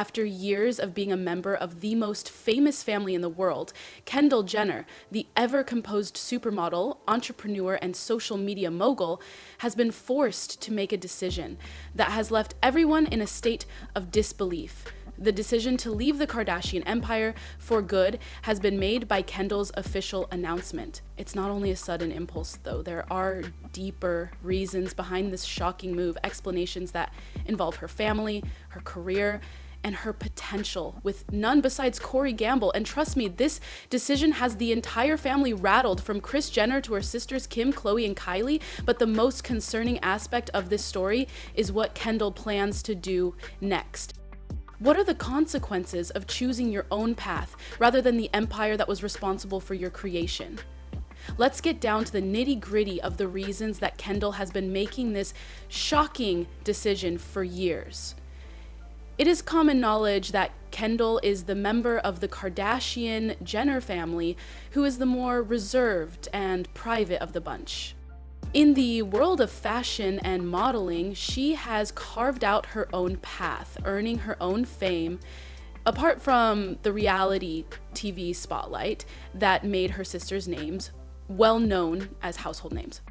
After years of being a member of the most famous family in the world, Kendall Jenner, the ever-composed supermodel, entrepreneur, and social media mogul, has been forced to make a decision that has left everyone in a state of disbelief. The decision to leave the Kardashian empire for good has been made by Kendall's official announcement. It's not only a sudden impulse, though. There are deeper reasons behind this shocking move, explanations that involve her family, her career, and her potential, with none besides Corey Gamble. And trust me, this decision has the entire family rattled, from Kris Jenner to her sisters Kim, Khloe, and Kylie. But the most concerning aspect of this story is what Kendall plans to do next. What are the consequences of choosing your own path rather than the empire that was responsible for your creation? Let's get down to the nitty-gritty of the reasons that Kendall has been making this shocking decision for years. It is common knowledge that Kendall is the member of the Kardashian-Jenner family who is the more reserved and private of the bunch. In the world of fashion and modeling, she has carved out her own path, earning her own fame, apart from the reality TV spotlight that made her sisters' names well known as household names.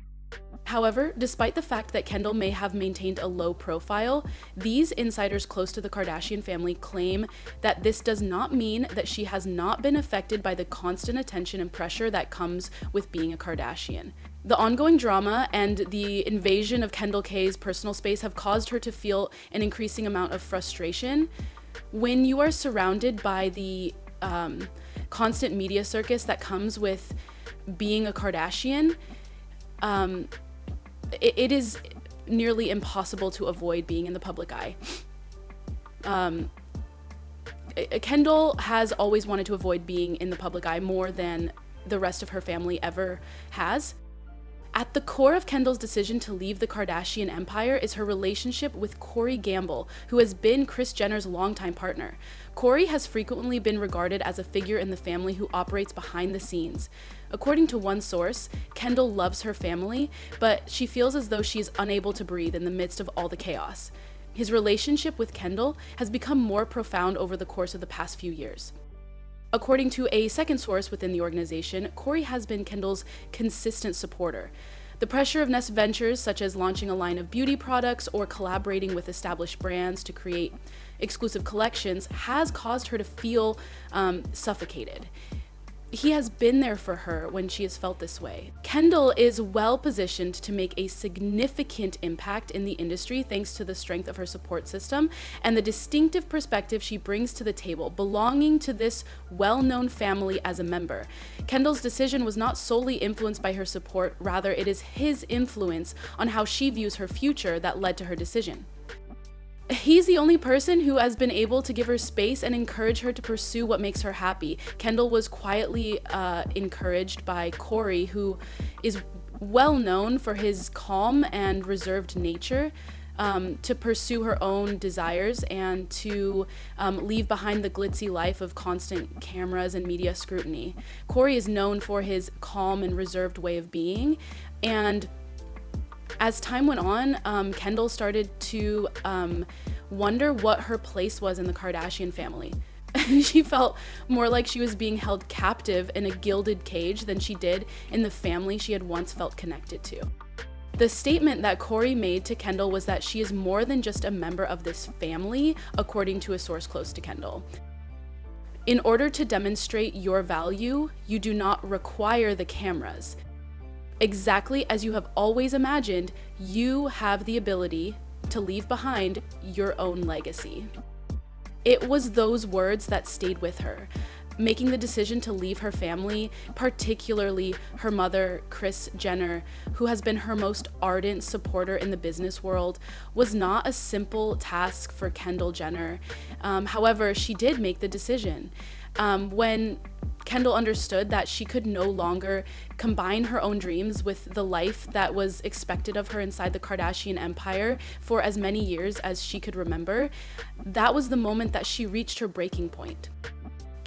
However, despite the fact that Kendall may have maintained a low profile, these insiders close to the Kardashian family claim that this does not mean that she has not been affected by the constant attention and pressure that comes with being a Kardashian. The ongoing drama and the invasion of Kendall K's personal space have caused her to feel an increasing amount of frustration. When you are surrounded by the constant media circus that comes with being a Kardashian, it is nearly impossible to avoid being in the public eye. Kendall has always wanted to avoid being in the public eye more than the rest of her family ever has. At the core of Kendall's decision to leave the Kardashian empire is her relationship with Corey Gamble, who has been Kris Jenner's longtime partner. Corey has frequently been regarded as a figure in the family who operates behind the scenes. According to one source, Kendall loves her family, but she feels as though she is unable to breathe in the midst of all the chaos. His relationship with Kendall has become more profound over the course of the past few years. According to a second source within the organization, Corey has been Kendall's consistent supporter. The pressure of next ventures, such as launching a line of beauty products or collaborating with established brands to create exclusive collections, has caused her to feel suffocated. He has been there for her when she has felt this way. Kendall is well positioned to make a significant impact in the industry thanks to the strength of her support system and the distinctive perspective she brings to the table, belonging to this well-known family as a member. Kendall's decision was not solely influenced by her support, rather it is his influence on how she views her future that led to her decision. He's the only person who has been able to give her space and encourage her to pursue what makes her happy. Kendall was quietly encouraged by Corey, who is well known for his calm and reserved nature, to pursue her own desires and to leave behind the glitzy life of constant cameras and media scrutiny. Corey is known for his calm and reserved way of being, and as time went on, Kendall started to wonder what her place was in the Kardashian family. She felt more like she was being held captive in a gilded cage than she did in the family she had once felt connected to. The statement that Corey made to Kendall was that she is more than just a member of this family, according to a source close to Kendall. In order to demonstrate your value, you do not require the cameras. Exactly as you have always imagined, you have the ability to leave behind your own legacy. It was those words that stayed with her. Making the decision to leave her family, particularly her mother, Kris Jenner, who has been her most ardent supporter in the business world, was not a simple task for Kendall Jenner. However, she did make the decision. When Kendall understood that she could no longer combine her own dreams with the life that was expected of her inside the Kardashian empire for as many years as she could remember, that was the moment that she reached her breaking point.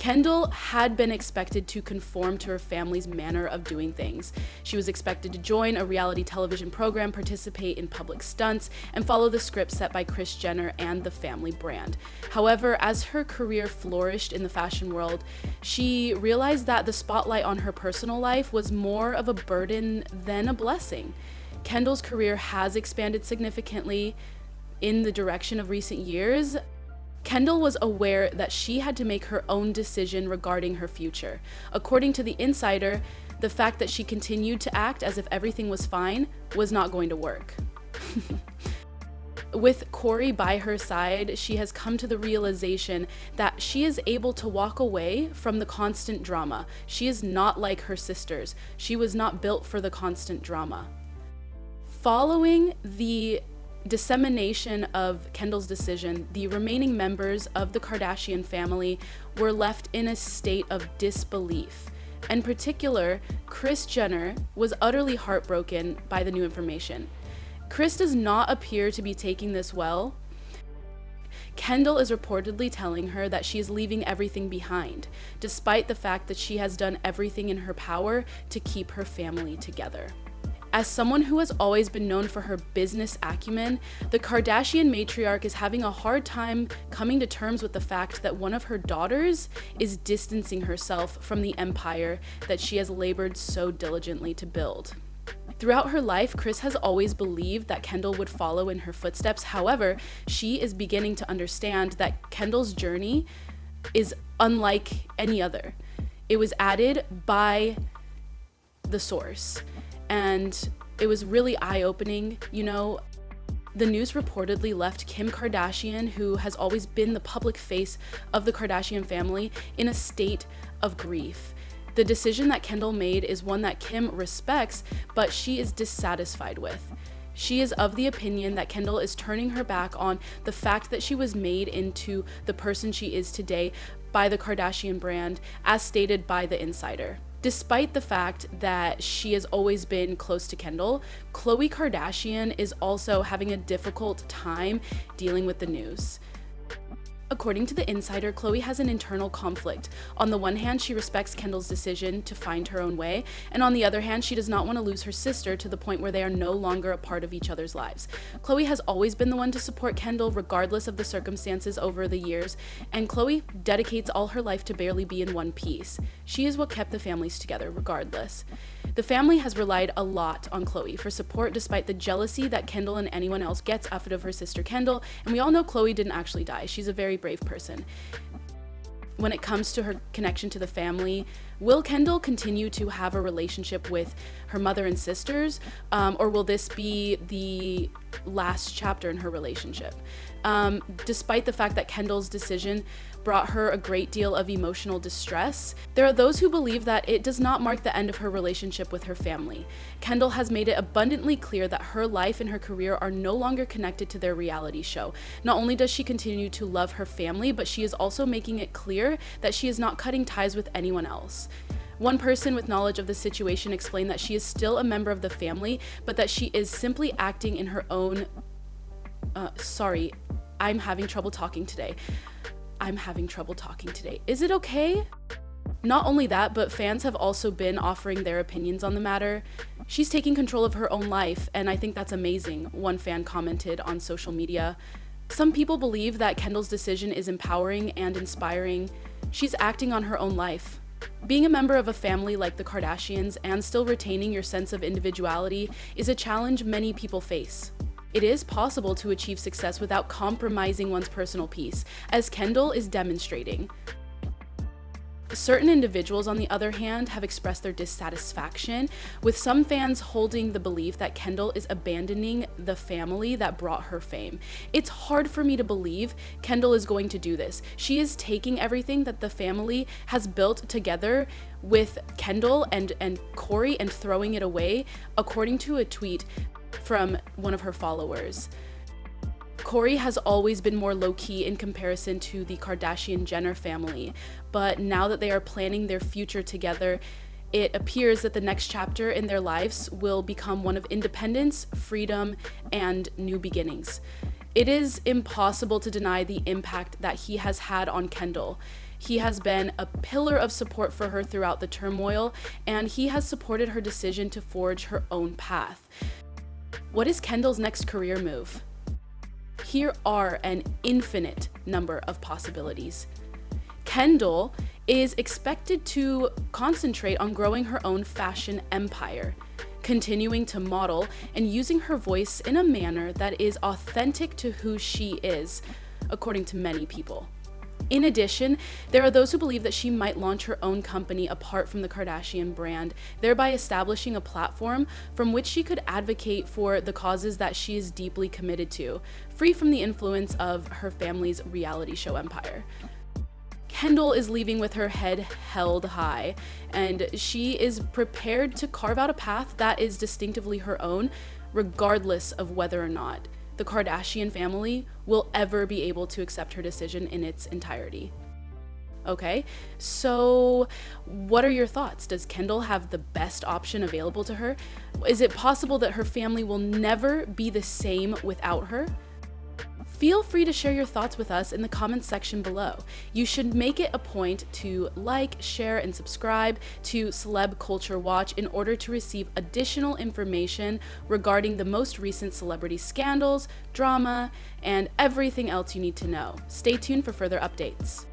Kendall had been expected to conform to her family's manner of doing things. She was expected to join a reality television program, participate in public stunts, and follow the script set by Kris Jenner and the family brand. However, as her career flourished in the fashion world, she realized that the spotlight on her personal life was more of a burden than a blessing. Kendall's career has expanded significantly in the direction of recent years. Kendall was aware that she had to make her own decision regarding her future. According to The Insider, the fact that she continued to act as if everything was fine was not going to work. With Kourtney by her side, she has come to the realization that she is able to walk away from the constant drama. She is not like her sisters. She was not built for the constant drama. Following the dissemination of Kendall's decision, the remaining members of the Kardashian family were left in a state of disbelief. In particular, Kris Jenner was utterly heartbroken by the new information. Kris does not appear to be taking this well. Kendall is reportedly telling her that she is leaving everything behind, despite the fact that she has done everything in her power to keep her family together. As someone who has always been known for her business acumen, the Kardashian matriarch is having a hard time coming to terms with the fact that one of her daughters is distancing herself from the empire that she has labored so diligently to build. Throughout her life, Kris has always believed that Kendall would follow in her footsteps. However, she is beginning to understand that Kendall's journey is unlike any other. It was added by the source. And it was really eye-opening. You know, the news reportedly left Kim Kardashian, who has always been the public face of the Kardashian family, in a state of grief. The decision that Kendall made is one that Kim respects, but she is dissatisfied with. She is of the opinion that Kendall is turning her back on the fact that she was made into the person she is today by the Kardashian brand, as stated by The Insider. Despite the fact that she has always been close to Kendall, Khloe Kardashian is also having a difficult time dealing with the news. According to The Insider, Khloe has an internal conflict. On the one hand, she respects Kendall's decision to find her own way, and on the other hand, she does not want to lose her sister to the point where they are no longer a part of each other's lives. Khloe has always been the one to support Kendall regardless of the circumstances over the years, and Khloe dedicates all her life to barely be in one piece. She is what kept the families together regardless. The family has relied a lot on Khloe for support despite the jealousy that Kendall and anyone else gets off of her sister Kendall, and we all know Khloe didn't actually die. She's a very brave person. When it comes to her connection to the family, will Kendall continue to have a relationship with her mother and sisters, or will this be the last chapter in her relationship? Despite the fact that Kendall's decision brought her a great deal of emotional distress, there are those who believe that it does not mark the end of her relationship with her family. Kendall has made it abundantly clear that her life and her career are no longer connected to their reality show. Not only does she continue to love her family, but she is also making it clear that she is not cutting ties with anyone else. One person with knowledge of the situation explained that she is still a member of the family, but that she is simply acting in her own... Sorry, I'm having trouble talking today. Is it okay? Not only that, but fans have also been offering their opinions on the matter. She's taking control of her own life, and I think that's amazing, one fan commented on social media. Some people believe that Kendall's decision is empowering and inspiring. She's acting on her own life. Being a member of a family like the Kardashians and still retaining your sense of individuality is a challenge many people face. It is possible to achieve success without compromising one's personal peace, as Kendall is demonstrating. Certain individuals, on the other hand, have expressed their dissatisfaction, with some fans holding the belief that Kendall is abandoning the family that brought her fame. It's hard for me to believe Kendall is going to do this. She is taking everything that the family has built together with Kendall and Kourtney and throwing it away, according to a tweet from one of her followers. Kourtney has always been more low-key in comparison to the Kardashian-Jenner family, but now that they are planning their future together, it appears that the next chapter in their lives will become one of independence, freedom, and new beginnings. It is impossible to deny the impact that he has had on Kendall. He has been a pillar of support for her throughout the turmoil, and he has supported her decision to forge her own path. What is Kendall's next career move? Here are an infinite number of possibilities. Kendall is expected to concentrate on growing her own fashion empire, continuing to model and using her voice in a manner that is authentic to who she is, according to many people. In addition, there are those who believe that she might launch her own company apart from the Kardashian brand, thereby establishing a platform from which she could advocate for the causes that she is deeply committed to, free from the influence of her family's reality show empire. Kendall is leaving with her head held high, and she is prepared to carve out a path that is distinctively her own, regardless of whether or not the Kardashian family will ever be able to accept her decision in its entirety. Okay, so what are your thoughts? Does Kendall have the best option available to her? Is it possible that her family will never be the same without her? Feel free to share your thoughts with us in the comments section below. You should make it a point to like, share, and subscribe to Celeb Culture Watch in order to receive additional information regarding the most recent celebrity scandals, drama, and everything else you need to know. Stay tuned for further updates.